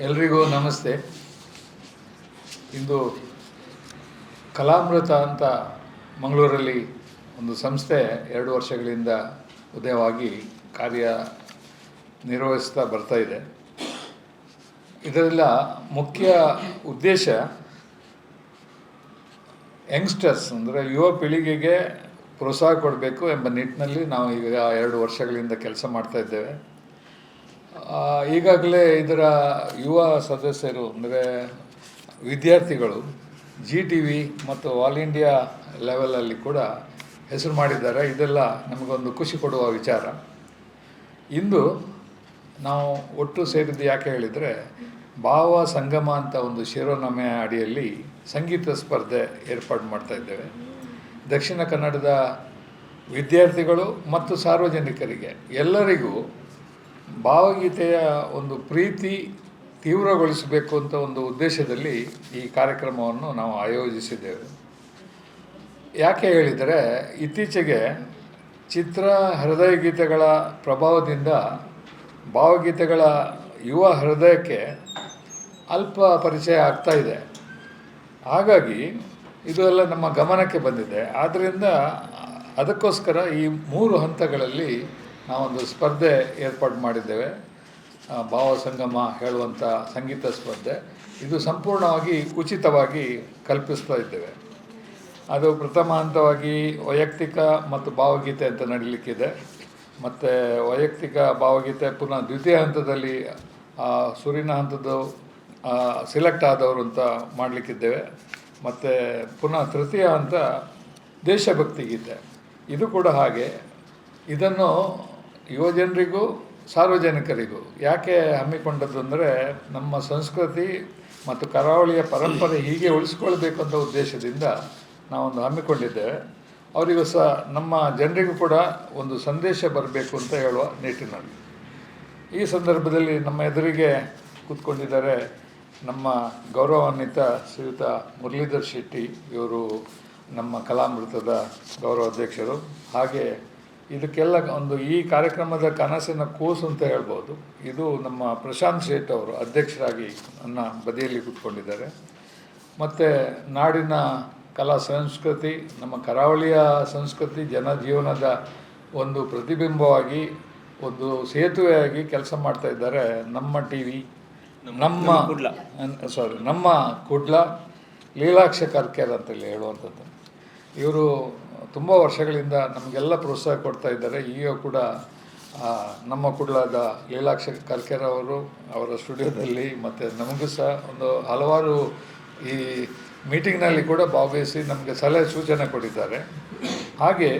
ಎಲ್ರಿಗೂ ನಮಸ್ತೆ. ಇಂದು ಕಲಾಮೃತ ಅಂತ ಮಂಗಳೂರಲ್ಲಿ ಒಂದು ಸಂಸ್ಥೆ 2 ವರ್ಷಗಳಿಂದ ಉದಯವಾಗಿ ಕಾರ್ಯ ನಿರ್ವಹಿಸ್ತಾ ಬರ್ತಾ ಇದೆ. ಇದರೆಲ್ಲ ಮುಖ್ಯ ಉದ್ದೇಶ ಯಂಗ್ಸ್ಟರ್ಸ್ ಅಂದರೆ ಯುವ ಪೀಳಿಗೆಗೆ ಪ್ರೋತ್ಸಾಹ ಕೊಡಬೇಕು ಎಂಬ ನಿಟ್ಟಿನಲ್ಲಿ ನಾವು ಈಗ 2 ವರ್ಷಗಳಿಂದ ಕೆಲಸ ಮಾಡ್ತಾ ಇದ್ದೇವೆ. ಈಗಾಗಲೇ ಇದರ ಯುವ ಸದಸ್ಯರು ಅಂದರೆ ವಿದ್ಯಾರ್ಥಿಗಳು GTV ಮತ್ತು ಆಲ್ ಇಂಡಿಯಾ ಲೆವೆಲಲ್ಲಿ ಕೂಡ ಹೆಸರು ಮಾಡಿದ್ದಾರೆ. ಇದೆಲ್ಲ ನಮಗೊಂದು ಖುಷಿ ಕೊಡುವ ವಿಚಾರ. ಇಂದು ನಾವು ಒಟ್ಟು ಸೇರಿದ್ದು ಯಾಕೆ ಹೇಳಿದರೆ, ಭಾವ ಸಂಗಮ ಅಂತ ಒಂದು ಶಿರೋನಾಮೆಯ ಅಡಿಯಲ್ಲಿ ಸಂಗೀತ ಸ್ಪರ್ಧೆ ಏರ್ಪಾಡು ಮಾಡ್ತಾ ಇದ್ದೇವೆ. ದಕ್ಷಿಣ ಕನ್ನಡದ ವಿದ್ಯಾರ್ಥಿಗಳು ಮತ್ತು ಸಾರ್ವಜನಿಕರಿಗೆ ಎಲ್ಲರಿಗೂ ಭಾವಗೀತೆಯ ಒಂದು ಪ್ರೀತಿ ತೀವ್ರಗೊಳಿಸಬೇಕು ಅಂತ ಒಂದು ಉದ್ದೇಶದಲ್ಲಿ ಈ ಕಾರ್ಯಕ್ರಮವನ್ನು ನಾವು ಆಯೋಜಿಸಿದ್ದೇವೆ. ಯಾಕೆ ಹೇಳಿದರೆ, ಇತ್ತೀಚೆಗೆ ಚಿತ್ರ ಹೃದಯ ಗೀತೆಗಳ ಪ್ರಭಾವದಿಂದ ಭಾವಗೀತೆಗಳ ಯುವ ಹೃದಯಕ್ಕೆ ಅಲ್ಪ ಪರಿಚಯ ಆಗ್ತಾ ಇದೆ. ಹಾಗಾಗಿ ಇದು ಎಲ್ಲ ನಮ್ಮ ಗಮನಕ್ಕೆ ಬಂದಿದೆ. ಆದ್ದರಿಂದ ಅದಕ್ಕೋಸ್ಕರ ಈ 3 ಹಂತಗಳಲ್ಲಿ ನಾವೊಂದು ಸ್ಪರ್ಧೆ ಏರ್ಪಾಡು ಮಾಡಿದ್ದೇವೆ. ಭಾವ ಸಂಗಮ ಹೇಳುವಂಥ ಸಂಗೀತ ಸ್ಪರ್ಧೆ. ಇದು ಸಂಪೂರ್ಣವಾಗಿ ಉಚಿತವಾಗಿ ಕಲ್ಪಿಸ್ತಾ ಇದ್ದೇವೆ. ಅದು ಪ್ರಥಮ ಹಂತವಾಗಿ ವೈಯಕ್ತಿಕ ಮತ್ತು ಭಾವಗೀತೆ ಅಂತ ನಡೀಲಿಕ್ಕಿದೆ. ಮತ್ತು ವೈಯಕ್ತಿಕ ಭಾವಗೀತೆ ಪುನಃ ದ್ವಿತೀಯ ಹಂತದಲ್ಲಿ ಸುರಿನ ಹಂತದ್ದು ಸಿಲೆಕ್ಟ್ ಆದವರು ಅಂತ ಮಾಡಲಿಕ್ಕಿದ್ದೇವೆ. ಮತ್ತು ಪುನಃ ತೃತೀಯ ಹಂತ ದೇಶಭಕ್ತಿ ಗೀತೆ. ಇದು ಕೂಡ ಹಾಗೆ. ಇದನ್ನು ಯುವಜನರಿಗೂ ಸಾರ್ವಜನಿಕರಿಗೂ ಯಾಕೆ ಹಮ್ಮಿಕೊಂಡದ್ದು ಅಂದರೆ, ನಮ್ಮ ಸಂಸ್ಕೃತಿ ಮತ್ತು ಕರಾವಳಿಯ ಪರಂಪರೆ ಹೀಗೆ ಉಳಿಸ್ಕೊಳ್ಬೇಕು ಅಂತ ಉದ್ದೇಶದಿಂದ ನಾವೊಂದು ಹಮ್ಮಿಕೊಂಡಿದ್ದೇವೆ. ಅವರಿಗೂ ಸಹ ನಮ್ಮ ಜನರಿಗೂ ಕೂಡ ಒಂದು ಸಂದೇಶ ಬರಬೇಕು ಅಂತ ಹೇಳುವ ನಿಟ್ಟಿನಲ್ಲಿ ಈ ಸಂದರ್ಭದಲ್ಲಿ ನಮ್ಮ ಎದುರಿಗೆ ಕೂತ್ಕೊಂಡಿದ್ದಾರೆ ನಮ್ಮ ಗೌರವಾನ್ವಿತ ಶ್ರೀಯುತ ಮುರಳೀಧರ್ ಶೆಟ್ಟಿ. ಇವರು ನಮ್ಮ ಕಲಾಮೃತದ ಗೌರವ ಅಧ್ಯಕ್ಷರು. ಹಾಗೆ ಇದಕ್ಕೆಲ್ಲ ಒಂದು ಈ ಕಾರ್ಯಕ್ರಮದ ಕನಸಿನ ಕೂಸು ಅಂತ ಹೇಳ್ಬೋದು. ಇದು ನಮ್ಮ ಪ್ರಶಾಂತ್ ಶೇಟ್ ಅವರು ಅಧ್ಯಕ್ಷರಾಗಿ ನನ್ನ ಬದಿಯಲ್ಲಿ ಕೂತ್ಕೊಂಡಿದ್ದಾರೆ. ಮತ್ತು ನಾಡಿನ ಕಲಾ ಸಂಸ್ಕೃತಿ, ನಮ್ಮ ಕರಾವಳಿಯ ಸಂಸ್ಕೃತಿ ಜನಜೀವನದ ಒಂದು ಪ್ರತಿಬಿಂಬವಾಗಿ, ಒಂದು ಸೇತುವೆಯಾಗಿ ಕೆಲಸ ಮಾಡ್ತಾ ಇದ್ದಾರೆ ನಮ್ಮ ನಮ್ಮ ಕುಡ್ಲ ಲೀಲಾಕ್ಷ ಕರ್ಕೇರ್ ಅಂತೇಳಿ ಹೇಳುವಂಥದ್ದು. ಇವರು ತುಂಬ ವರ್ಷಗಳಿಂದ ನಮಗೆಲ್ಲ ಪ್ರೋತ್ಸಾಹ ಕೊಡ್ತಾ ಇದ್ದಾರೆ. ಈಗ ಕೂಡ ನಮ್ಮ ಕುಡ್ಲದ ಲೀಲಾಕ್ಷ ಕರ್ಕೇರ್ ಅವರು ಅವರ ಸ್ಟುಡಿಯೋದಲ್ಲಿ ಮತ್ತು ನಮಗೂ ಸಹ ಒಂದು ಹಲವಾರು ಈ ಮೀಟಿಂಗ್ನಲ್ಲಿ ಕೂಡ ಭಾಗವಹಿಸಿ ನಮಗೆ ಸಲಹೆ ಸೂಚನೆ ಕೊಟ್ಟಿದ್ದಾರೆ. ಹಾಗೆ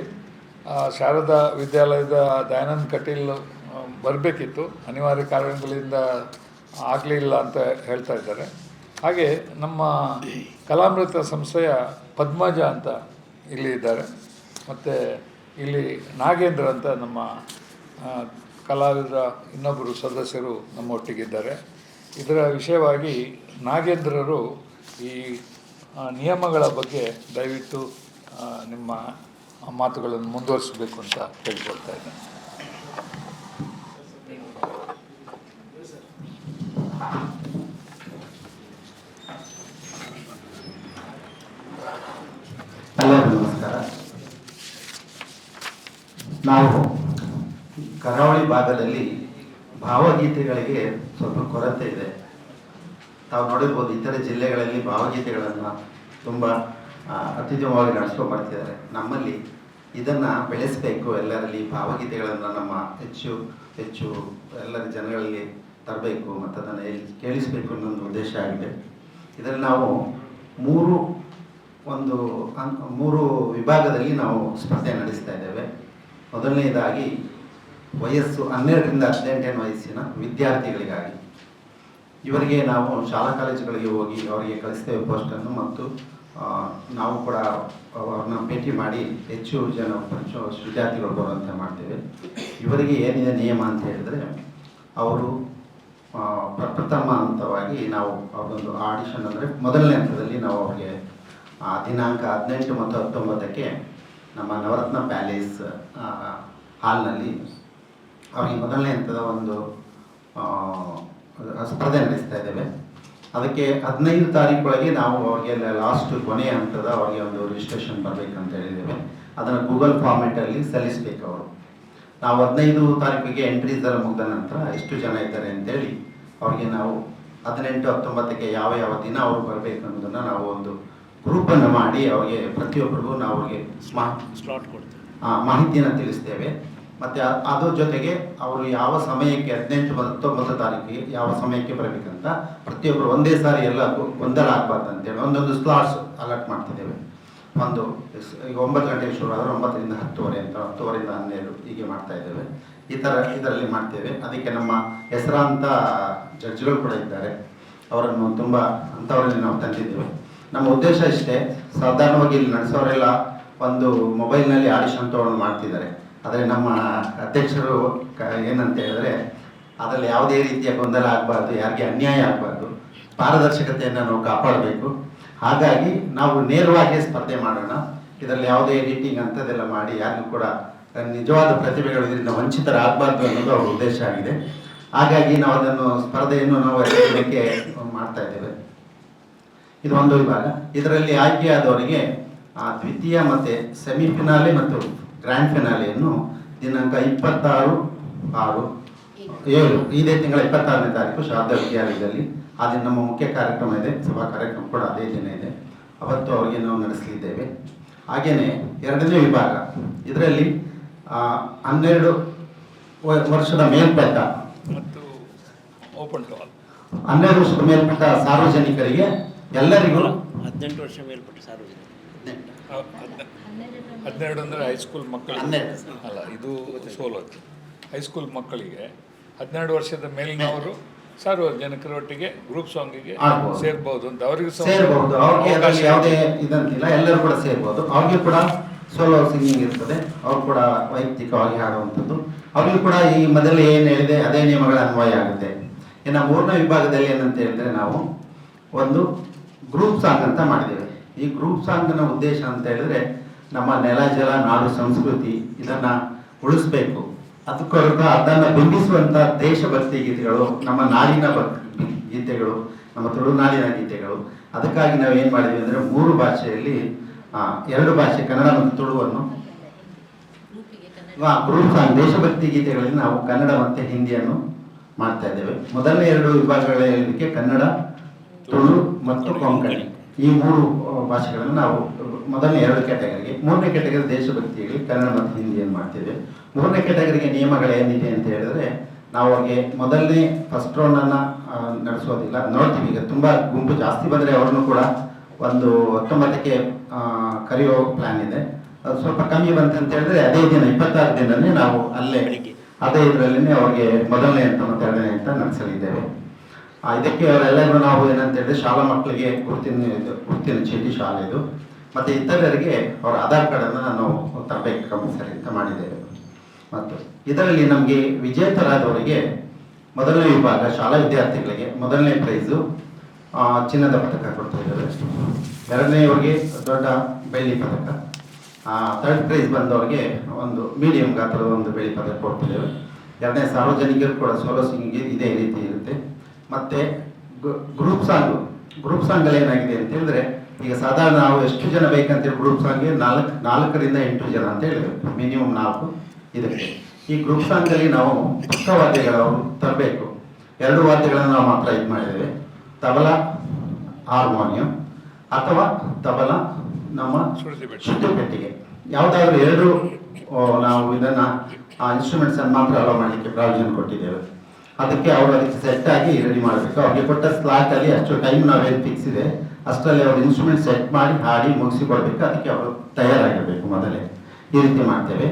ಶಾರದಾ ವಿದ್ಯಾಲಯದ ದಯಾನಂದ್ ಕಟೀಲ್ ಬರಬೇಕಿತ್ತು, ಅನಿವಾರ್ಯ ಕಾರಣಗಳಿಂದ ಆಗಲಿಲ್ಲ ಅಂತ ಹೇಳ್ತಾ ಇದ್ದಾರೆ. ಹಾಗೆ ನಮ್ಮ ಕಲಾಮೃತ ಸಂಸ್ಥೆಯ ಪದ್ಮಜ ಅಂತ ಇಲ್ಲಿ ಇದ್ದಾರೆ. ಮತ್ತು ಇಲ್ಲಿ ನಾಗೇಂದ್ರ ಅಂತ ನಮ್ಮ ಕಲಾವಿದರ ಇನ್ನೊಬ್ಬರು ಸದಸ್ಯರು ನಮ್ಮೊಟ್ಟಿಗಿದ್ದಾರೆ. ಇದರ ವಿಷಯವಾಗಿ ನಾಗೇಂದ್ರರು ಈ ನಿಯಮಗಳ ಬಗ್ಗೆ ದಯವಿಟ್ಟು ನಿಮ್ಮ ಮಾತುಗಳನ್ನು ಮುಂದುವರಿಸಬೇಕು ಅಂತ ಕೇಳ್ಕೊಳ್ತಾ ಇದ್ದೇನೆ. ಎಲ್ಲರಿಗೂ ನಮಸ್ಕಾರ. ನಾವು ಕರಾವಳಿ ಭಾಗದಲ್ಲಿ ಭಾವಗೀತೆಗಳಿಗೆ ಸ್ವಲ್ಪ ಕೊರತೆ ಇದೆ. ತಾವು ನೋಡಿರ್ಬೋದು, ಇತರೆ ಜಿಲ್ಲೆಗಳಲ್ಲಿ ಭಾವಗೀತೆಗಳನ್ನು ತುಂಬ ಅತ್ಯುತ್ತಮವಾಗಿ ನಡೆಸ್ಕೊಂಡು ಬರ್ತಿದ್ದಾರೆ. ನಮ್ಮಲ್ಲಿ ಇದನ್ನು ಬೆಳೆಸಬೇಕು, ಎಲ್ಲರಲ್ಲಿ ಭಾವಗೀತೆಗಳನ್ನು ನಮ್ಮ ಹೆಚ್ಚು ಎಲ್ಲರ ಜನಗಳಲ್ಲಿ ತರಬೇಕು ಮತ್ತು ಅದನ್ನು ಕೇಳಿಸಬೇಕು ಅನ್ನೋ ಉದ್ದೇಶ ಆಗಿದೆ. ಇದರಲ್ಲಿ ನಾವು ಮೂರು ವಿಭಾಗದಲ್ಲಿ ನಾವು ಸ್ಪರ್ಧೆ ನಡೆಸ್ತಾ ಇದ್ದೇವೆ. ಮೊದಲನೇದಾಗಿ ವಯಸ್ಸು 12ರಿಂದ 18 ವಯಸ್ಸಿನ ವಿದ್ಯಾರ್ಥಿಗಳಿಗಾಗಿ. ಇವರಿಗೆ ನಾವು ಶಾಲಾ ಕಾಲೇಜುಗಳಿಗೆ ಹೋಗಿ ಅವರಿಗೆ ಕಳಿಸ್ತೇವೆ ಪೋಸ್ಟನ್ನು, ಮತ್ತು ನಾವು ಕೂಡ ಅವ್ರನ್ನ ಭೇಟಿ ಮಾಡಿ ಹೆಚ್ಚು ವಿದ್ಯಾರ್ಥಿಗಳು ಬರುವಂತೆ ಮಾಡ್ತೇವೆ. ಇವರಿಗೆ ಏನಿದೆ ನಿಯಮ ಅಂತ ಹೇಳಿದ್ರೆ, ಅವರು ಪ್ರಥಮ ಹಂತವಾಗಿ ನಾವು ಅವ್ರದ್ದೊಂದು ಆಡಿಷನ್ ಅಂದರೆ ಮೊದಲನೇ ಹಂತದಲ್ಲಿ ನಾವು ಅವ್ರಿಗೆ ದಿನಾಂಕ 18 ಮತ್ತು 19ಕ್ಕೆ ನಮ್ಮ ನವರತ್ನ ಪ್ಯಾಲೇಸ್ ಹಾಲ್ನಲ್ಲಿ ಅವರಿಗೆ ಮೊದಲನೇ ಹಂತದ ಒಂದು ಸ್ಪರ್ಧೆ ನಡೆಸ್ತಾ ಇದ್ದೇವೆ. ಅದಕ್ಕೆ 15 ತಾರೀಕೊಳಗೆ ನಾವು ಅವ್ರಿಗೆ ಲಾಸ್ಟ್ ಕೊನೆಯ ಹಂತದ ಅವ್ರಿಗೆ ಒಂದು ರಿಜಿಸ್ಟ್ರೇಷನ್ ಬರಬೇಕಂತ ಹೇಳಿದ್ದೇವೆ. ಅದನ್ನು ಗೂಗಲ್ ಫಾರ್ಮೆಟಲ್ಲಿ ಸಲ್ಲಿಸಬೇಕು ಅವರು. ನಾವು 15 ತಾರೀಕಿಗೆ ಎಂಟ್ರೀಸ್ ಎಲ್ಲ ಮುಗಿದ ನಂತರ ಎಷ್ಟು ಜನ ಇದ್ದಾರೆ ಅಂತೇಳಿ ಅವ್ರಿಗೆ ನಾವು 18, 19ಕ್ಕೆ ಯಾವ ಯಾವ ದಿನ ಅವರು ಬರಬೇಕು ಅನ್ನೋದನ್ನು ನಾವು ಒಂದು ಗ್ರೂಪನ್ನು ಮಾಡಿ ಅವ್ರಿಗೆ ಪ್ರತಿಯೊಬ್ಬರಿಗೂ ನಾವು ಅವ್ರಿಗೆ ಸ್ಲಾಟ್ ಕೊಡ್ತೀವಿ, ಮಾಹಿತಿಯನ್ನು ತಿಳಿಸ್ತೇವೆ. ಮತ್ತು ಅದ್ರ ಜೊತೆಗೆ ಅವರು ಯಾವ ಸಮಯಕ್ಕೆ 18 ಮತ್ತು 19 ತಾರೀಕಿಗೆ ಯಾವ ಸಮಯಕ್ಕೆ ಬರಬೇಕಂತ ಪ್ರತಿಯೊಬ್ಬರು ಒಂದೇ ಸಾರಿ ಎಲ್ಲ ಗೊಂದಲ ಆಗಬಾರ್ದು ಅಂತೇಳಿ ಒಂದೊಂದು ಸ್ಲಾಟ್ಸ್ ಅಲರ್ಟ್ ಮಾಡ್ತಿದ್ದೇವೆ. ಒಂದು ಈಗ 9 ಗಂಟೆಗೆ ಶುರು ಆದರೆ 9ರಿಂದ 10:30 ಅಂತ, 10:30ರಿಂದ 12 ಹೀಗೆ ಮಾಡ್ತಾ ಇದ್ದೇವೆ. ಇದರಲ್ಲಿ ಮಾಡ್ತೇವೆ. ಅದಕ್ಕೆ ನಮ್ಮ ಹೆಸರಾಂತ ಜಡ್ಜ್ಗಳು ಕೂಡ ಇದ್ದಾರೆ. ಅವರನ್ನು ತುಂಬ ಅಂಥವರಲ್ಲಿ ನಾವು ತಂದಿದ್ದೇವೆ. ನಮ್ಮ ಉದ್ದೇಶ ಇಷ್ಟೇ, ಸಾಧಾರಣವಾಗಿ ಇಲ್ಲಿ ನಡೆಸೋರೆಲ್ಲ ಒಂದು ಮೊಬೈಲ್ನಲ್ಲಿ ಆಡಿಷನ್ ತೊಗೊಂಡು ಮಾಡ್ತಿದ್ದಾರೆ. ಆದರೆ ನಮ್ಮ ಅಧ್ಯಕ್ಷರು ಏನಂತ ಹೇಳಿದ್ರೆ ಅದರಲ್ಲಿ ಯಾವುದೇ ರೀತಿಯ ಗೊಂದಲ ಆಗಬಾರ್ದು, ಯಾರಿಗೆ ಅನ್ಯಾಯ ಆಗಬಾರ್ದು, ಪಾರದರ್ಶಕತೆಯನ್ನು ನಾವು ಕಾಪಾಡಬೇಕು. ಹಾಗಾಗಿ ನಾವು ನೇರವಾಗಿ ಸ್ಪರ್ಧೆ ಮಾಡೋಣ. ಇದರಲ್ಲಿ ಯಾವುದೇ ಎಡಿಟಿಂಗ್ ಅಂಥದ್ದೆಲ್ಲ ಮಾಡಿ ಯಾರಿಗೂ ಕೂಡ ನಿಜವಾದ ಪ್ರತಿಭೆಗಳು ಇದರಿಂದ ವಂಚಿತರಾಗಬಾರ್ದು ಅನ್ನೋದು ಅವರ ಉದ್ದೇಶ ಆಗಿದೆ. ಹಾಗಾಗಿ ನಾವು ಅದನ್ನು ಸ್ಪರ್ಧೆಯನ್ನು ನಾವು ದಿನಕ್ಕೆ ಮಾಡ್ತಾ ಇದ್ದೇವೆ. ಇದು ಒಂದು ವಿಭಾಗ. ಇದರಲ್ಲಿ ಆಯ್ಕೆಯಾದವರಿಗೆ ದ್ವಿತೀಯ ಮತ್ತು ಸೆಮಿಫಿನಾಲೆ ಮತ್ತು ಗ್ರ್ಯಾಂಡ್ ಫಿನಾಲೆಯನ್ನು ದಿನಾಂಕ 26/6/7 ಇದೇ ತಿಂಗಳ 26ನೇ ತಾರೀಕು ಶಾರದಾ ವಿದ್ಯಾಲಯದಲ್ಲಿ ಅದು ನಮ್ಮ ಮುಖ್ಯ ಕಾರ್ಯಕ್ರಮ ಇದೆ. ಸಭಾ ಕಾರ್ಯಕ್ರಮ ಕೂಡ ಅದೇ ದಿನ ಇದೆ. ಅವತ್ತು ಅವರಿಗೆ ನಾವು ನಡೆಸಲಿದ್ದೇವೆ. ಹಾಗೆಯೇ ಎರಡನೇ ವಿಭಾಗ, ಇದರಲ್ಲಿ 12 ವರ್ಷದ ಮೇಲ್ಪಟ್ಟ ಮತ್ತು ಓಪನ್ ಟು ಆಲ್ 12 ವರ್ಷದ ಮೇಲ್ಪಟ್ಟ ಸಾರ್ವಜನಿಕರಿಗೆ ಎಲ್ಲರಿಗೂ 18 ವರ್ಷ ಮೇಲ್ಪಟ್ಟ ಸಾರ್ವಜನಿಕ 12 ಅಂದರೆ ಹೈಸ್ಕೂಲ್ ಮಕ್ಕಳಿಗೆ 12 ಅಲ್ಲ, ಇದು ಸೋಲೋದು. ಹೈಸ್ಕೂಲ್ ಮಕ್ಕಳಿಗೆ 12 ವರ್ಷದ ಮೇಲಿನವರು ಸಾರ್ವಜನಿಕರೊಟ್ಟಿಗೆ ಗ್ರೂಪ್ ಸಾಂಗಿಗೆ ಆಗ್ಬೋದು. ಸೇರ್ಬೋದು ಅಂತ ಅವರಿಗೆ ಸೇರ್ಬಹುದು. ಅವ್ರಿಗೆ ಅದರಲ್ಲಿ ಯಾವುದೇ ಇದಂತಿಲ್ಲ, ಎಲ್ಲರೂ ಕೂಡ ಸೇರ್ಬೋದು. ಅವ್ರಿಗೆ ಕೂಡ ಸೋಲೋ ಸಿಂಗಿಂಗ್ ಇರ್ತದೆ. ಅವ್ರು ಕೂಡ ವೈಯಕ್ತಿಕವಾಗಿ ಹಾಡುವಂಥದ್ದು. ಅವ್ರಿಗೂ ಕೂಡ ಈ ಮೊದಲು ಏನು ಹೇಳಿದೆ ಅದೇ ನಿಯಮಗಳ ಅನ್ವಯ ಆಗುತ್ತೆ. ಇನ್ನು 3ನೇ ವಿಭಾಗದಲ್ಲಿ ಏನಂತ ಹೇಳಿದ್ರೆ ನಾವು ಒಂದು ಗ್ರೂಪ್ ಸಾಂಗ್ ಅಂತ ಮಾಡಿದ್ದೇವೆ. ಈ ಗ್ರೂಪ್ ಸಾಂಗ್ನ ಉದ್ದೇಶ ಅಂತ ಹೇಳಿದ್ರೆ ನಮ್ಮ ನೆಲ, ಜಲ, ನಾಡು, ಸಂಸ್ಕೃತಿ ಇದನ್ನ ಉಳಿಸ್ಬೇಕು. ಅದಕ್ಕೋಸ್ಕರ ಅದನ್ನು ಬಿಂಬಿಸುವಂಥ ದೇಶಭಕ್ತಿ ಗೀತೆಗಳು, ನಮ್ಮ ನಾಡಿನ ಗೀತೆಗಳು, ನಮ್ಮ ತುಳುನಾಡಿನ ಗೀತೆಗಳು. ಅದಕ್ಕಾಗಿ ನಾವು ಏನು ಮಾಡಿದ್ವಿ ಅಂದರೆ 3 ಭಾಷೆಯಲ್ಲಿ 2 ಭಾಷೆ ಕನ್ನಡ ಮತ್ತು ತುಳುವನ್ನು ಗ್ರೂಪ್ ಸಾಂಗ್ ದೇಶಭಕ್ತಿ ಗೀತೆಗಳಲ್ಲಿ ನಾವು ಕನ್ನಡ ಮತ್ತು ಹಿಂದಿಯನ್ನು ಮಾಡ್ತಾ ಇದ್ದೇವೆ. ಮೊದಲನೇ 2 ವಿಭಾಗಗಳ ಹೇಳಲಿಕ್ಕೆ ಕನ್ನಡ, ತುಳು ಮತ್ತು ಕೊಂಕಣಿ ಈ 3 ಭಾಷೆಗಳನ್ನು ನಾವು ಮೊದಲನೇ 2 ಕ್ಯಾಟಗರಿಗೆ. 3ನೇ ಕ್ಯಾಟಗರಿ ದೇಶಭಕ್ತಿಯಲ್ಲಿ ಕನ್ನಡ ಮತ್ತು ಹಿಂದಿಯನ್ನು ಮಾಡ್ತೇವೆ. 3ನೇ ಕ್ಯಾಟಗರಿಗೆ ನಿಯಮಗಳು ಏನಿದೆ ಅಂತ ಹೇಳಿದ್ರೆ ನಾವು ಅವ್ರಿಗೆ ಮೊದಲನೇ ಫಸ್ಟ್ ರೌಂಡನ್ನು ನಡೆಸೋದಿಲ್ಲ. ನೋಡ್ತೀವಿ ಈಗ ತುಂಬ ಗುಂಪು ಜಾಸ್ತಿ ಬಂದರೆ ಅವ್ರನ್ನು ಕೂಡ ಒಂದು 19ಕ್ಕೆ ಕರೆಯೋ ಪ್ಲ್ಯಾನ್ ಇದೆ. ಅದು ಸ್ವಲ್ಪ ಕಮ್ಮಿ ಬಂತಂತ ಹೇಳಿದ್ರೆ ಅದೇ ದಿನ 26 ದಿನನೇ ನಾವು ಅಲ್ಲೇ ಅದೇ ಇದರಲ್ಲೇ ಅವ್ರಿಗೆ ಮೊದಲನೇ ಹಂತ ಮತ್ತು 2ನೇ ಹಂತ ನಡೆಸಲಿದ್ದೇವೆ. ಇದಕ್ಕೆ ಅವರೆಲ್ಲರೂ ನಾವು ಏನಂತ ಹೇಳಿದ್ರೆ ಶಾಲಾ ಮಕ್ಕಳಿಗೆ ಗುರುತಿನ ಚೀಟಿ ಶಾಲೆದು ಮತ್ತು ಇತರರಿಗೆ ಅವರ ಆಧಾರ್ ಕಾರ್ಡನ್ನು ನಾವು ತರಬೇಕು ಕಂಪಲ್ಸರಿ ಅಂತ ಮಾಡಿದ್ದೇವೆ. ಮತ್ತು ಇದರಲ್ಲಿ ನಮಗೆ ವಿಜೇತರಾದವರಿಗೆ ಮೊದಲನೇ ವಿಭಾಗ ಶಾಲಾ ವಿದ್ಯಾರ್ಥಿಗಳಿಗೆ ಮೊದಲನೇ ಪ್ರೈಸು ಚಿನ್ನದ ಪದಕ ಕೊಡ್ತಾ ಇದ್ದೇವೆ. 2ನೇವರಿಗೆ ದೊಡ್ಡ ಬೆಳ್ಳಿ ಪದಕ, 3rd ಪ್ರೈಸ್ ಬಂದವರಿಗೆ ಒಂದು ಮೀಡಿಯಂ ಗಾತ್ರದ ಒಂದು ಬೆಳ್ಳಿ ಪದಕ ಕೊಡ್ತಿದ್ದೇವೆ. 2ನೇ ಸಾರ್ವಜನಿಕರು ಕೂಡ ಸೋಲೋ ಸಿಂಗಿಂಗ್ ಇದೇ ರೀತಿ ಇರುತ್ತೆ. ಮತ್ತು ಗ್ರೂಪ್ ಸಾಂಗಲ್ಲಿ ಏನಾಗಿದೆ ಅಂತ ಹೇಳಿದ್ರೆ ಈಗ ಸಾಧಾರಣ ನಾವು ಎಷ್ಟು ಜನ ಬೇಕಂತೇಳಿ ಗ್ರೂಪ್ ಸಾಂಗ್ಗೆ 4ರಿಂದ 8 ಜನ ಅಂತ ಹೇಳಿದ್ವಿ, ಮಿನಿಮಮ್ 4 ಇದಕ್ಕೆ. ಈ ಗ್ರೂಪ್ ಸಾಂಗಲ್ಲಿ ನಾವು ಪಕ್ಕವಾದ್ಯಗಳು ತರಬೇಕು. 2 ವಾದ್ಯಗಳನ್ನು ನಾವು ಮಾತ್ರ ಇದು ಮಾಡಿದ್ದೇವೆ, ತಬಲ, ಹಾರ್ಮೋನಿಯಂ ಅಥವಾ ತಬಲ ನಮ್ಮ ಶ್ರುತಿ ಪೆಟ್ಟಿಗೆ ಯಾವುದಾದ್ರೂ 2 ನಾವು ಇದನ್ನು ಇನ್ಸ್ಟ್ರೂಮೆಂಟ್ಸ್ ಅನ್ನು ಮಾತ್ರ ಅಲೋ ಮಾಡಲಿಕ್ಕೆ ಪ್ರಾವಿಷನ್ ಕೊಟ್ಟಿದ್ದೇವೆ. ಅದಕ್ಕೆ ಅವರು ಅದಕ್ಕೆ ಸೆಟ್ ಆಗಿ ರೆಡಿ ಮಾಡಬೇಕು. ಅವ್ರಿಗೆ ಕೊಟ್ಟ ಸ್ಲಾಟಲ್ಲಿ ಅಷ್ಟು ಟೈಮ್ ನಾವೇನು ಫಿಕ್ಸ್ ಇದೆ ಅಷ್ಟರಲ್ಲಿ ಅವರು ಇನ್ಸ್ಟ್ರೂಮೆಂಟ್ ಸೆಟ್ ಮಾಡಿ ಹಾಡಿ ಮುಗಿಸಿ ಕೊಡಬೇಕು. ಅದಕ್ಕೆ ಅವರು ತಯಾರಾಗಿರಬೇಕು ಮೊದಲೇ. ಈ ರೀತಿ ಮಾಡ್ತೇವೆ.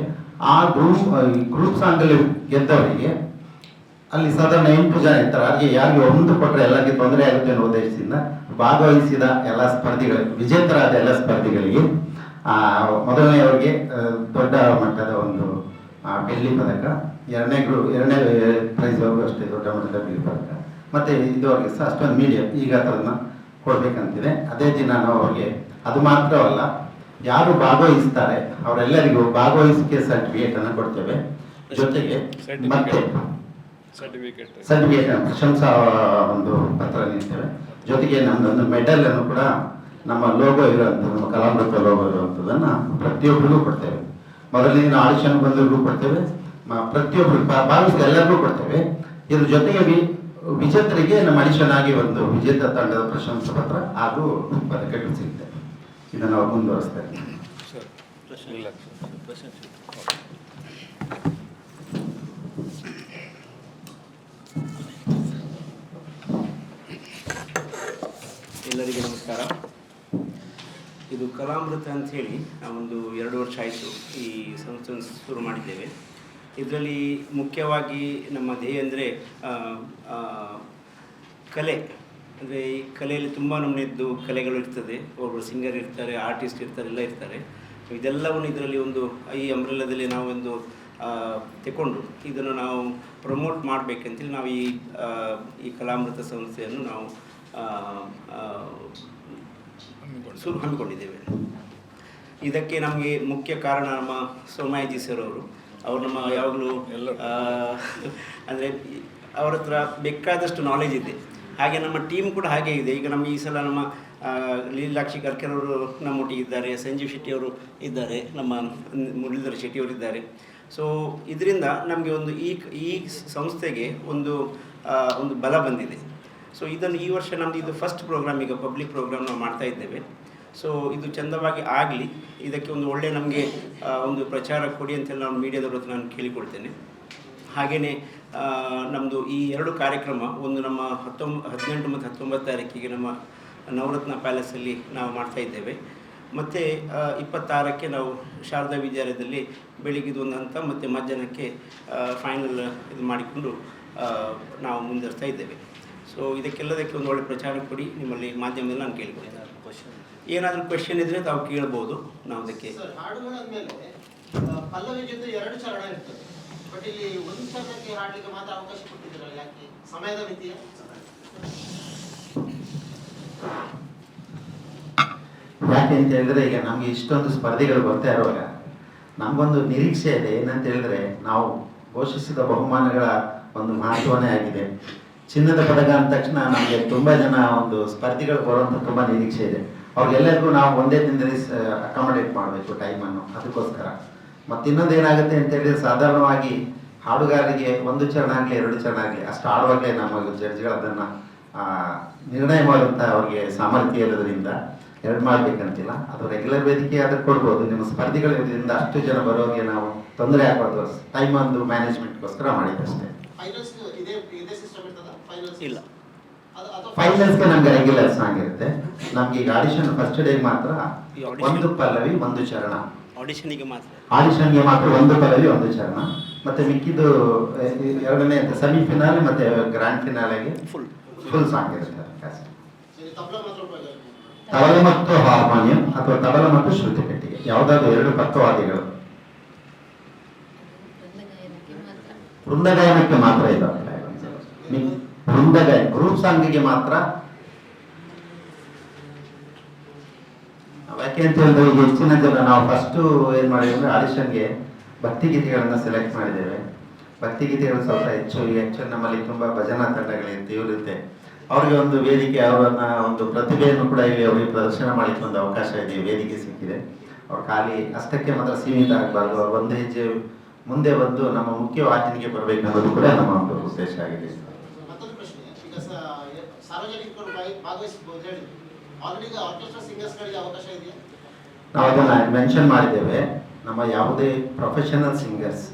ಆ ಗ್ರೂಪ್ ಸಾಂಗಲ್ಲಿ ಗೆದ್ದವರಿಗೆ ಅಲ್ಲಿ ಸಾಧಾರಣ 8 ಜನ ಇರ್ತಾರೆ. ಹಾಗೆ ಯಾರಿಗೆ ಒಂದು ಕೊಟ್ಟರೆ ಎಲ್ಲರಿಗೆ ತೊಂದರೆ ಆಗುತ್ತೆ ಅನ್ನೋ ಉದ್ದೇಶದಿಂದ ಭಾಗವಹಿಸಿದ ಎಲ್ಲ ಸ್ಪರ್ಧಿಗಳಿಗೆ, ವಿಜೇತರಾದ ಎಲ್ಲ ಸ್ಪರ್ಧಿಗಳಿಗೆ ಮೊದಲನೆಯವರಿಗೆ ದೊಡ್ಡ ಮಟ್ಟದ ಒಂದು ಬೆಳ್ಳಿ ಪದಕ, 2ನೇ ಪ್ರೈಸ್ವರೆಗೂ ಅಷ್ಟೇ ದೊಡ್ಡ ಮಟ್ಟದ ಬೆಳ್ಳಿ ಪದಕ, ಮತ್ತು ಇದವರಿಗೆ ಸಹ ಅಷ್ಟೊಂದು ಮೀಡಿಯಂ ಈಗ ಅದನ್ನ ಕೊಡಬೇಕಂತಿದೆ. ಅದೇ ದಿನ ನಾವು ಅವ್ರಿಗೆ ಅದು ಮಾತ್ರವಲ್ಲ, ಯಾರು ಭಾಗವಹಿಸ್ತಾರೆ ಅವರೆಲ್ಲರಿಗೂ ಭಾಗವಹಿಸಿಕೆ ಸರ್ಟಿಫಿಕೇಟ್ ಅನ್ನು ಕೊಡ್ತೇವೆ. ಜೊತೆಗೆ ಮತ್ತೆ ಸರ್ಟಿಫಿಕೇಟ್ ಪ್ರಶಂಸಾ ಒಂದು ಪತ್ರ ನೀಡ್ತೇವೆ. ಜೊತೆಗೆ ನಮ್ಮದೊಂದು ಮೆಡಲ್ ಅನ್ನು ಕೂಡ ನಮ್ಮ ಲೋಗೋ ಇರುವಂಥ ನಮ್ಮ ಕಲಾಮೃತ ಲೋಗೋ ಇರುವಂಥದ್ದನ್ನು ಪ್ರತಿಯೊಬ್ಬರಿಗೂ ಕೊಡ್ತೇವೆ. ಮೊದಲನೇ ಆಡಿಷನ್ ಬಂದವರಿಗೂ ಕೊಡ್ತೇವೆ, ಪ್ರತಿಯೊಬ್ಬರು ಭಾಗವಹಿಸಿದ ಎಲ್ಲರಿಗೂ ಕೊಡ್ತೇವೆ. ಇದ್ರ ಜೊತೆಗೆ ವಿಜೇತರಿಗೆ ನಮ್ಮ ಆಡಿಷನ್ ಆಗಿ ಒಂದು ವಿಜೇತ ತಂಡದ ಪ್ರಶಂಸಾ ಪತ್ರ ಹಾಗೂ ಪದಕಗಳು ಸಿಗ್ತವೆ. ಇದನ್ನು ನಾವು ಮುಂದುವರಿಸ್ತೇವೆ. ಎಲ್ಲರಿಗೂ ನಮಸ್ಕಾರ. ಇದು ಕಲಾಮೃತ ಅಂಥೇಳಿ ಒಂದು 2 ವರ್ಷ ಆಯಿತು ಈ ಸಂಸ್ಥೆಯನ್ನು ಶುರು ಮಾಡಿದ್ದೇವೆ. ಇದರಲ್ಲಿ ಮುಖ್ಯವಾಗಿ ನಮ್ಮ ಧ್ಯೇಯ ಅಂದರೆ ಕಲೆ. ಅಂದರೆ ಈ ಕಲೆಯಲ್ಲಿ ತುಂಬ ನಮ್ಮನೆದ್ದು ಕಲೆಗಳು ಇರ್ತದೆ. ಒಬ್ಬರು ಸಿಂಗರ್ ಇರ್ತಾರೆ, ಆರ್ಟಿಸ್ಟ್ ಇರ್ತಾರೆ, ಎಲ್ಲ ಇರ್ತಾರೆ. ಇದೆಲ್ಲವನ್ನು ಇದರಲ್ಲಿ ಒಂದು ಈ ಅಂಬ್ರೆಲಾದಲ್ಲಿ ನಾವೊಂದು ತಗೊಂಡು ಇದನ್ನು ನಾವು ಪ್ರಮೋಟ್ ಮಾಡಬೇಕಂತೇಳಿ ನಾವು ಈ ಕಲಾಮೃತ ಸಂಸ್ಥೆಯನ್ನು ನಾವು ಹಮ್ಮಿಕೊಂಡಿದ್ದೇವೆ. ಇದಕ್ಕೆ ನಮಗೆ ಮುಖ್ಯ ಕಾರಣ ನಮ್ಮ ಸೋಮಾಯಾಜಿ ಸರ್ ಅವರು ನಮ್ಮ ಯಾವಾಗಲೂ ಅಂದರೆ ಅವರ ಹತ್ರ ಬೇಕಾದಷ್ಟು ನಾಲೆಜ್ ಇದೆ. ಹಾಗೆ ನಮ್ಮ ಟೀಮ್ ಕೂಡ ಹಾಗೆ ಇದೆ. ಈಗ ನಮ್ಮ ಈ ಸಲ ನಮ್ಮ ಲೀಲಾಕ್ಷಿ ಕರ್ಕೆರವರು ನಮ್ಮೊಟ್ಟಿಗೆ ಇದ್ದಾರೆ, ಸಂಜೀವ್ ಶೆಟ್ಟಿಯವರು ಇದ್ದಾರೆ, ನಮ್ಮ ಮುರಳೀಧರ್ ಶೆಟ್ಟಿಯವರು ಇದ್ದಾರೆ. ಸೊ ಇದರಿಂದ ನಮಗೆ ಒಂದು ಈ ಸಂಸ್ಥೆಗೆ ಒಂದು ಬಲ ಬಂದಿದೆ. ಸೊ ಇದನ್ನು ಈ ವರ್ಷ ನಮ್ಮದು ಇದು ಫಸ್ಟ್ ಪ್ರೋಗ್ರಾಮ್, ಈಗ ಪಬ್ಲಿಕ್ ಪ್ರೋಗ್ರಾಮ್ ನಾವು ಮಾಡ್ತಾ ಇದ್ದೇವೆ. ಸೊ ಇದು ಚಂದವಾಗಿ ಆಗಲಿ, ಇದಕ್ಕೆ ಒಂದು ಒಳ್ಳೆ ನಮಗೆ ಒಂದು ಪ್ರಚಾರ ಕೊಡಿ ಅಂತೆಲ್ಲ ನಾನು ಮೀಡಿಯಾದವ್ರ ಹತ್ರ ನಾನು ಕೇಳಿಕೊಳ್ತೇನೆ. ಹಾಗೆಯೇ ನಮ್ಮದು ಈ 2 ಕಾರ್ಯಕ್ರಮ, ಒಂದು ನಮ್ಮ 18 ಮತ್ತು 19 ತಾರೀಕಿಗೆ ನಮ್ಮ ನವರತ್ನ ಪ್ಯಾಲೇಸಲ್ಲಿ ನಾವು ಮಾಡ್ತಾಯಿದ್ದೇವೆ. ಮತ್ತು 26ಕ್ಕೆ ನಾವು ಶಾರದಾ ವಿದ್ಯಾಲಯದಲ್ಲಿ ಬೆಳಿಗ್ಗೆದು ಒಂದು ಹಂತ ಮತ್ತು ಮಧ್ಯಾಹ್ನಕ್ಕೆ ಫೈನಲ್ ಇದು ಮಾಡಿಕೊಂಡು ನಾವು ಮುಂದುವರಿಸ್ತಾ ಇದ್ದೇವೆ. ಸೊ ಇದಕ್ಕೆಲ್ಲದಕ್ಕೆ ಒಂದು ಒಳ್ಳೆ ಪ್ರಚಾರ ಕೊಡಿ, ನಿಮ್ಮಲ್ಲಿ ಮಾಧ್ಯಮದಲ್ಲಿ ನಾನು ಕೇಳಿಕೊಳ್ತೇನೆ. ಏನಾದರೂ ಕ್ವೆಶ್ಚನ್ ಇದ್ದರೆ ತಾವು ಕೇಳ್ಬೋದು. ನಾವು ಅದಕ್ಕೆ ಹಾಡುಗಳ ಮೇಲೆ ಪಲ್ಲವಿ ಜೊತೆ 2 ಚರಣ ಇರ್ತದೆ, ಬಟ್ ಇಲ್ಲಿ ಒಂದು ಚರಣಕ್ಕೆ ಹಾಡಲಿಕ್ಕೆ ಮಾತ್ರ ಅವಕಾಶ ಕೊಟ್ಟಿದ್ದೀರಲ್ಲ, ಯಾಕೆ? ಸಮಯದ ಮಿತಿಯ? ಯಾಕೆ ಅಂತ ಹೇಳಿದ್ರೆ, ಈಗ ನಮಗೆ ಇಷ್ಟೊಂದು ಸ್ಪರ್ಧೆಗಳು ಬರ್ತಾ ಇರುವಾಗ ನಮಗೊಂದು ನಿರೀಕ್ಷೆ ಇದೆ. ಏನಂತ ಹೇಳಿದ್ರೆ, ನಾವು ಘೋಷಿಸಿದ ಬಹುಮಾನಗಳ ಒಂದು ಮಹತ್ವನೇ ಆಗಿದೆ. ಚಿನ್ನದ ಪದಕ ಅಂದ ತಕ್ಷಣ ನಮಗೆ ತುಂಬ ಜನ ಒಂದು ಸ್ಪರ್ಧಿಗಳು ಬರುವಂಥ ತುಂಬ ನಿರೀಕ್ಷೆ ಇದೆ. ಅವ್ರಿಗೆಲ್ಲರಿಗೂ ನಾವು ಒಂದೇ ದಿನದಲ್ಲಿ ಅಕಾಮಡೇಟ್ ಮಾಡಬೇಕು ಟೈಮನ್ನು. ಅದಕ್ಕೋಸ್ಕರ ಮತ್ತು ಇನ್ನೊಂದು ಏನಾಗುತ್ತೆ ಅಂತ ಹೇಳಿದ್ರೆ, ಸಾಧಾರಣವಾಗಿ ಹಾಡುಗಾರರಿಗೆ 1 ಚರಣ ಆಗಲಿ 2 ಚರಣ ಆಗಲಿ ಅಷ್ಟು ಆಡುವಾಗಲೇ ನಮ್ಮ ಜಡ್ಜ್ಗಳು ಅದನ್ನು ನಿರ್ಣಯ ಮಾಡುವಂಥ ಅವ್ರಿಗೆ ಸಾಮರ್ಥ್ಯ ಇರೋದ್ರಿಂದ 2 ಮಾಡಬೇಕಂತಿಲ್ಲ. ಅದು ರೆಗ್ಯುಲರ್ ವೇದಿಕೆ ಆದ್ರೆ ಕೊಡ್ಬೋದು. ನಿಮ್ಮ ಸ್ಪರ್ಧಿಗಳಿಂದ ಅಷ್ಟು ಜನ ಬರೋರಿಗೆ ನಾವು ತೊಂದರೆ ಆಗಬಾರ್ದು, ಟೈಮ್ ಒಂದು ಮ್ಯಾನೇಜ್ಮೆಂಟ್ಗೋಸ್ಕರ ಮಾಡಿದ್ದಷ್ಟೇ. ಇಲ್ಲ, ಫೈನಲ್ಸ್ಗೆ ನಮ್ಗೆ ರೆಗ್ಯುಲರ್ ಸಾಂಗ್ ಇರುತ್ತೆ. ನಮ್ಗೆ ಈಗ ಆಡಿಷನ್ ಫಸ್ಟ್ ಡೇ ಮಾತ್ರ 1 ಪಲ್ಲವಿ 1 ಚರಣ. ಆಡಿಷನ್ಗೆ ಮಾತ್ರ 1 ಪಲ್ಲವಿ 1 ಚರಣ. ಮತ್ತೆ ಮಿಕ್ಕಿದ್ದು 2ನೇ ಸೆಮಿಫಿನಾಲ್ ಮತ್ತೆ ಗ್ರ್ಯಾಂಡ್ ಫಿನಾಲೆಗೆ ಫುಲ್ ಸಾಂಗ್ ಇರುತ್ತೆ. ತಬಲ ಮತ್ತು ಹಾರ್ಮೋನಿಯಂ ಅಥವಾ ತಬಲ ಮತ್ತು ಶ್ರುತಿ ಪೆಟ್ಟಿಗೆ ಯಾವುದಾದ್ರು 2 ಪಕ್ಕವಾದಿಗಳು. ವೃಂದಗಾಯನಕ್ಕೆ ಮಾತ್ರ ಇದ್ದಾವೆ. ವೃಂದಗಾಯನ ಗ್ರೂಪ್ ಸಾಂಗಿಗೆ ಮಾತ್ರ. ಯಾಕೆ ಅಂತ ಹೇಳಿದ್ರೆ, ಈಗ ಹೆಚ್ಚಿನ ಜನ ನಾವು ಫಸ್ಟು ಏನು ಮಾಡಿದ್ವಿ ಅಂದರೆ ಆಡಿಷನ್ಗೆ ಭಕ್ತಿಗೀತೆಗಳನ್ನು ಸೆಲೆಕ್ಟ್ ಮಾಡಿದ್ದೇವೆ. ಭಕ್ತಿಗೀತೆಗಳು ಸ್ವಲ್ಪ ಹೆಚ್ಚು. ಆ್ಯಕ್ಚುಲಿ ನಮ್ಮಲ್ಲಿ ತುಂಬ ಭಜನಾ ತಂಡಗಳಿರುತ್ತೆ, ಇರುತ್ತೆ. ಅವ್ರಿಗೆ ಒಂದು ವೇದಿಕೆ, ಅವರನ್ನ ಒಂದು ಪ್ರತಿಭೆಯನ್ನು ಕೂಡ ಇಲ್ಲಿ ಅವರಿಗೆ ಪ್ರದರ್ಶನ ಮಾಡಲಿಕ್ಕೆ ಒಂದು ಅವಕಾಶ ಇದೆ, ವೇದಿಕೆ ಸಿಕ್ಕಿದೆ. ಅವ್ರು ಖಾಲಿ ಅಷ್ಟಕ್ಕೆ ಮಾತ್ರ ಸೀಮಿತ ಆಗಬಾರ್ದು, ಅವ್ರು ಒಂದು ಹೆಜ್ಜೆ ಮುಂದೆ ಬಂದು ನಮ್ಮ ಮುಖ್ಯ ವಾಹಿನಿಗೆ ಬರಬೇಕು ಅನ್ನೋದು ಕೂಡ ನಮ್ಮ ಒಂದು ಉದ್ದೇಶ ಆಗಿದೆ. ಮತ್ತೊಂದು ಪ್ರಶ್ನೆ, ಈಗ ಸಾರ್ವಜನಿಕರು ಭಾಗವಹಿಸಬಹುದು ಹೇಳಿ, ಆಲ್ರೆಡಿ ಆರ್ಕೆಸ್ಟ್ರಾ ಸಿಂಗರ್ಸ್ಗಳಿಗೆ ಅವಕಾಶ ಇದೆಯಾ? ನಾವು ಅದನ್ನು ಮೆನ್ಷನ್ ಮಾಡಿದ್ದೇವೆ. ನಮ್ಮ ಯಾವುದೇ ಪ್ರೊಫೆಷನಲ್ ಸಿಂಗರ್ಸ್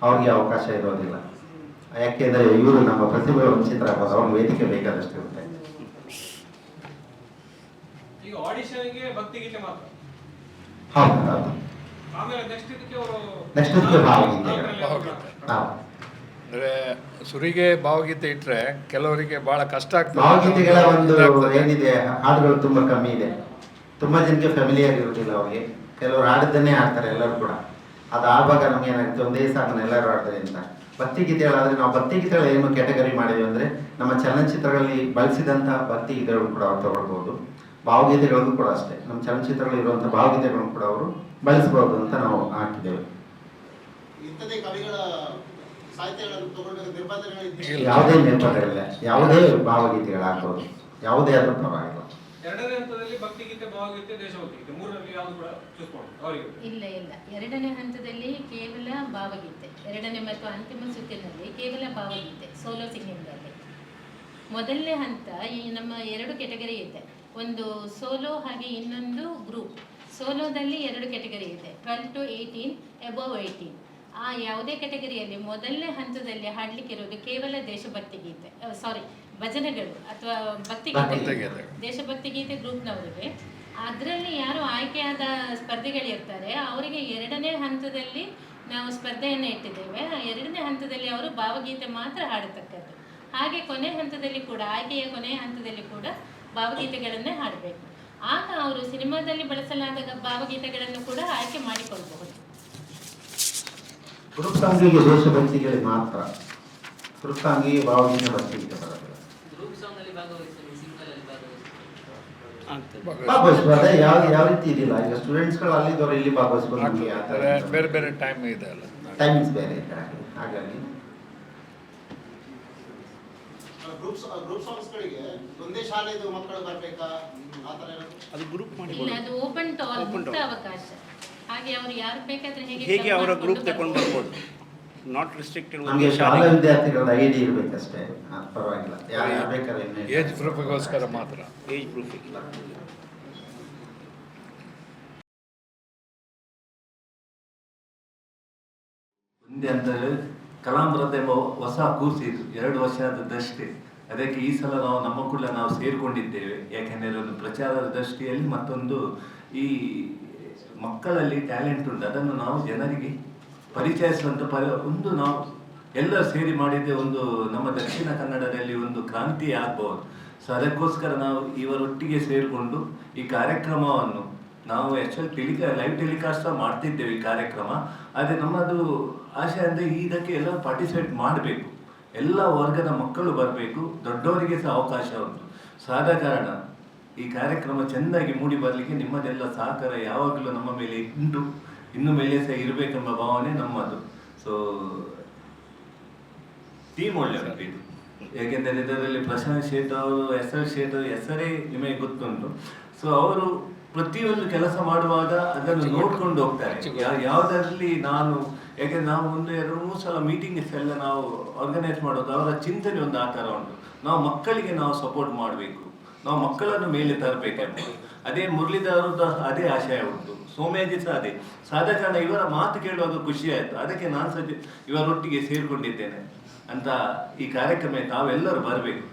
ಅವ್ರಿಗೆ ಅವಕಾಶ ಇರೋದಿಲ್ಲ. ಯಾಕೆಂದರೆ ಇವರು ನಮ್ಮ ಪ್ರತಿಭೆ ವಂಚಿತರಾಗಬಹುದು, ಅವ್ರಿಗೆ ವೇದಿಕೆ ಬೇಕಾದಷ್ಟು ಇರುತ್ತೆ. ಈಗ ಆಡಿಷನ್ಗೆ ಭಕ್ತಿಗೀತೆ ಮಾತ್ರ. ಹೌದು. ಆಮೇಲೆ ನೆಕ್ಸ್ಟ್ ಭಾವಗೀತೆ. ಅಂದರೆ ಸುರಿಗೆ ಭಾವಗೀತೆ ಇಟ್ಟರೆ ಕೆಲವರಿಗೆ ಭಾಳ ಕಷ್ಟ ಆಗ್ತದೆ. ಭಾವಗೀತೆಗಳ ಒಂದು ಏನಿದೆ, ಹಾಡುಗಳು ತುಂಬ ಕಮ್ಮಿ ಇದೆ. ತುಂಬ ಜನಕ್ಕೆ ಫ್ಯಾಮಿಲಿಯರ್ ಇರೋದಿಲ್ಲ ಅವ್ರಿಗೆ. ಕೆಲವರು ಹಾಡಿದ್ದನ್ನೇ ಆಡ್ತಾರೆ ಎಲ್ಲರೂ ಕೂಡ. ಅದು ಆವಾಗ ನಮ್ಗೆ ಏನಾಗುತ್ತೆ, ಒಂದೇ ಸಾಂಗ್ನ ಎಲ್ಲರೂ ಆಡ್ತಾರೆ ಅಂತ. ಭಕ್ತಿಗೀತೆಗಳಾದರೆ ನಾವು ಭಕ್ತಿಗೀತೆಗಳು ಏನು ಕ್ಯಾಟಗರಿ ಮಾಡಿದ್ವಿ ಅಂದರೆ, ನಮ್ಮ ಚಲನಚಿತ್ರಗಳಲ್ಲಿ ಬಳಸಿದಂಥ ಭಕ್ತಿಗೀತೆಗಳು ಕೂಡ ಅವ್ರು ತಗೊಳ್ಬೋದು. ಭಾವಗೀತೆಗಳಲ್ಲೂ ಕೂಡ ಅಷ್ಟೇ, ನಮ್ಮ ಚಲನಚಿತ್ರಗಳಲ್ಲಿ ಇರುವಂಥ ಭಾವಗೀತೆಗಳನ್ನು ಕೂಡ ಅವರು ಬಳಸ್ಬೋದು ಅಂತ ನಾವು ಹಾಕಿದ್ದೇವೆ. ಇಂಥದೇ ಕವಿಗಳ ಸಾಹಿತ್ಯಗಳನ್ನು ತಗೊಳ್ಬೇಕು ನಿರ್ಬಂಧಗಳಿದೆ. ಇಲ್ಲ. ಯಾವುದೇ ನಿರ್ಬಂಧಗಳಿಲ್ಲ, ಯಾವುದೇ ಭಾವಗೀತೆಗಳಾಗ್ಬೋದು, ಯಾವುದೇ ಆದ್ರೂ ಪರವಾಗಿಲ್ಲ. ಎರಡನೇ ಹಂತದಲ್ಲಿ ಭಕ್ತಿಗೀತೆ, ಭಾವಗೀತೆ, ದೇಶಭಕ್ತಿಗೀತೆ ಮೂರರಲ್ಲಿ ಯಾವ್ದು ಕೂಡ ಚೂಸ್ ಮಾಡೋದು ಅವರಿಗೆ. ಇಲ್ಲ ಇಲ್ಲ, ಎರಡನೇ ಹಂತದಲ್ಲಿ ಕೇವಲ ಭಾವಗೀತೆ, ಎರಡನೇ ಮತ್ತು ಅಂತಿಮ ಸುತ್ತಿನಲ್ಲಿ ಕೇವಲ ಭಾವಗೀತೆ ಸೋಲೋ ಸಿಂಗಿಂಗಲ್ಲಿ. ಮೊದಲನೇ ಹಂತ ಈ ನಮ್ಮ 2 ಕೆಟಗರಿ ಇದೆ, ಒಂದು ಸೋಲೋ ಹಾಗೆ ಇನ್ನೊಂದು ಗ್ರೂಪ್. ಸೋಲೋದಲ್ಲಿ 2 ಕೆಟಗರಿ ಇದೆ, 12 to 18, ಅಬವ್ 18. ಆ ಯಾವುದೇ ಕೆಟಗರಿಯಲ್ಲಿ ಮೊದಲನೇ ಹಂತದಲ್ಲಿ ಹಾಡಲಿಕ್ಕಿರೋದು ಕೇವಲ ದೇಶಭಕ್ತಿ ಗೀತೆ, ಭಜನೆಗಳು ಅಥವಾ ಭಕ್ತಿಗೀತೆ, ದೇಶಭಕ್ತಿ ಗೀತೆ ಗ್ರೂಪ್ನವರಿಗೆ. ಅದರಲ್ಲಿ ಯಾರು ಆಯ್ಕೆಯಾದ ಸ್ಪರ್ಧಿಗಳಿರ್ತಾರೆ ಅವರಿಗೆ ಎರಡನೇ ಹಂತದಲ್ಲಿ ನಾವು ಸ್ಪರ್ಧೆಯನ್ನು ಇಟ್ಟಿದ್ದೇವೆ. ಆ ಎರಡನೇ ಹಂತದಲ್ಲಿ ಅವರು ಭಾವಗೀತೆ ಮಾತ್ರ ಹಾಡತಕ್ಕದ್ದು. ಹಾಗೆ ಕೊನೆ ಹಂತದಲ್ಲಿ ಕೂಡ, ಆಯ್ಕೆಯ ಕೊನೆಯ ಹಂತದಲ್ಲಿ ಕೂಡ ಭಾವಗೀತೆಗಳನ್ನೇ ಹಾಡಬೇಕು. ಆಗ ಅವರು ಸಿನಿಮಾದಲ್ಲಿ ಬಳಸಲಾದ ಭಾವಗೀತೆಗಳನ್ನು ಕೂಡ ಆಯ್ಕೆ ಮಾಡಿಕೊಳ್ಬಹುದು. ವೃತ್ತಾಂಗಿಗೆ ದೇಶಭಕ್ತಿಗಳಿಗೆ ಮಾತ್ರ, ವೃತ್ತಾಂಗಿಗೆ ಭಾವಗೀತೆ ಭಕ್ತಿಗೀತೆ ಬರೋದಿಲ್ಲ. ಗ್ರೂಪ್ ಸಾಂಗ್ ಅಲ್ಲಿ ಭಾಗವಹಿಸಲು, ಸಿಂಗಲ್ ಅಲ್ಲಿ ಭಾಗವಹಿಸಲು ಆಗ್ತದೆ. ಭಾಗವಹಿಸ್ಬಾರ್ದೆ, ಯಾವ ರೀತಿ ಇದಿಲ್ಲ. ಈಗ ಸ್ಟೂಡೆಂಟ್ಸ್ಗಳು ಅಲ್ಲಿದ್ದವರು ಇಲ್ಲಿ ಭಾಗವಹಿಸ್ಬೋದು, ನಮಗೆ ಆ ಥರ ಬೇರೆ ಬೇರೆ ಟೈಮ್ ಇದೆ ಅಲ್ಲ. ಟೈಮಿಂಗ್ಸ್ ಬೇರೆ ಇದೆ. ಹಾಗಾಗಿ ಗ್ರೂಪ್ ಸಾಂಗ್ಸ್ಗಳಿಗೆ ಒಂದೇ ಶಾಲೆದು ಮಕ್ಕಳು ಬರ್ಬೇಕಾ ಆ ಥರ ಇರೋದು? ಅದು ಗ್ರೂಪ್ ಮಾಡಿ ಇಲ್ಲ, ಅದು ಓಪನ್ ಟು ಆಲ್, ಮುಕ್ತ ಅವಕಾಶ. ಹಾಗೆ ಅವರು ಯಾರು ಬೇಕಾದ್ರೆ ಹೇಗೆ ಅವರ ಕರ್ಕೊಂಡು ಗ್ರೂಪ್ ತಗೊಂಡು ಬರ್ಬೋದು. ಬರ್ಬೋದು. Not restricted. ನಮಗೆ ಶಾಲಾ ವಿದ್ಯಾರ್ಥಿಗಳ ಐಡಿ ಇರಬೇಕಷ್ಟೇ, ಪರವಾಗಿಲ್ಲ. ಯಾರು ಬೇಕಾದ್ರೆ ಏಜ್ ಗ್ರೂಪ್ಗೋಸ್ಕರ ಮಾತ್ರ. ಏಜ್ ಗ್ರೂಪ್ ಮುಂದೆ ಅಂತೇಳಿ ಕಲಾಮೃತ ಎಂಬ ಹೊಸ ಕೋರ್ಸ್ ಇದು, 2 ವರ್ಷದಷ್ಟೇ. ಅದಕ್ಕೆ ಈ ಸಲ ನಾವು ನಮ್ಮ ಕೂಡ ನಾವು ಸೇರಿಕೊಂಡಿದ್ದೇವೆ. ಯಾಕೆಂದರೆ ಒಂದು ಪ್ರಚಾರದ ದೃಷ್ಟಿಯಲ್ಲಿ, ಮತ್ತೊಂದು ಈ ಮಕ್ಕಳಲ್ಲಿ ಟ್ಯಾಲೆಂಟ್ ಉಂಟು, ಅದನ್ನು ನಾವು ಜನರಿಗೆ ಪರಿಚಯಿಸುವಂಥ ಒಂದು ನಾವು ಎಲ್ಲರೂ ಸೇರಿ ಮಾಡಿದ್ದೆ ಒಂದು ನಮ್ಮ ದಕ್ಷಿಣ ಕನ್ನಡದಲ್ಲಿ ಒಂದು ಕ್ರಾಂತಿ ಆಗ್ಬೋದು. ಸೊ ಅದಕ್ಕೋಸ್ಕರ ನಾವು ಇವರೊಟ್ಟಿಗೆ ಸೇರಿಕೊಂಡು ಈ ಕಾರ್ಯಕ್ರಮವನ್ನು ನಾವು ಆ್ಯಕ್ಚುಲಿ ಲೈವ್ ಟೆಲಿಕಾಸ್ಟ್ ಮಾಡ್ತಿದ್ದೇವೆ ಈ ಕಾರ್ಯಕ್ರಮ. ಆದರೆ ನಮ್ಮದು ಆಶೆ ಅಂದರೆ ಇದಕ್ಕೆ ಎಲ್ಲ ಪಾರ್ಟಿಸಿಪೇಟ್ ಮಾಡಬೇಕು, ಎಲ್ಲ ವರ್ಗದ ಮಕ್ಕಳು ಬರಬೇಕು, ದೊಡ್ಡವರಿಗೆ ಸಹ ಅವಕಾಶ ಉಂಟು. ಸೊ ಆದ ಕಾರಣ ಈ ಕಾರ್ಯಕ್ರಮ ಚೆಂದಾಗಿ ಮೂಡಿ ಬರಲಿಕ್ಕೆ ನಿಮ್ಮದೆಲ್ಲ ಸಹಕಾರ ಯಾವಾಗಲೂ ನಮ್ಮ ಮೇಲೆ ಉಂಟು, ಇನ್ನು ಮೇಲೆ ಸಹ ಇರಬೇಕೆಂಬ ಭಾವನೆ ನಮ್ಮದು. ಸೊ ಟೀಮ್ ಒಳ್ಳೆ ಉಂಟು ಇದು. ಏಕೆಂದರೆ ಇದರಲ್ಲಿ ಪ್ರಶಾಂತ್ ಶೇಟ್ ಅವರು, SR ಶೇಟ್ ಹೆಸರೇ ನಿಮಗೆ ಗೊತ್ತುಂಟು. ಸೊ ಅವರು ಪ್ರತಿಯೊಂದು ಕೆಲಸ ಮಾಡುವಾಗ ಅದನ್ನು ನೋಡ್ಕೊಂಡು ಹೋಗ್ತಾರೆ. ಯಾವುದರಲ್ಲಿ ನಾನು, ಯಾಕೆಂದ್ರೆ ನಾವು 1-2-3 ಸಲ ಮೀಟಿಂಗ್ಸ್ ಎಲ್ಲ ನಾವು ಆರ್ಗನೈಸ್ ಮಾಡೋದು, ಅವರ ಚಿಂತನೆ ಒಂದು ಆ ಥರ ಉಂಟು. ನಾವು ಮಕ್ಕಳಿಗೆ ನಾವು ಸಪೋರ್ಟ್ ಮಾಡಬೇಕು, ನಾವು ಮಕ್ಕಳನ್ನು ಮೇಲೆ ತರಬೇಕೆಂಬ ಅದೇ ಮುರಳೀಧರದ್ದು ಅದೇ ಆಶಯ ಉಂಟು, ಸೋಮ್ಯಾಜಿ ಸಹ ಅದೇ. ಸಾದ ಕಾರಣ ಇವರ ಮಾತು ಕೇಳುವಾಗ ಖುಷಿ ಆಯಿತು. ಅದಕ್ಕೆ ನಾನು ಸಹ ಇವರೊಟ್ಟಿಗೆ ಸೇರಿಕೊಂಡಿದ್ದೇನೆ ಅಂತ. ಈ ಕಾರ್ಯಕ್ರಮ ತಾವೆಲ್ಲರೂ ಬರಬೇಕು.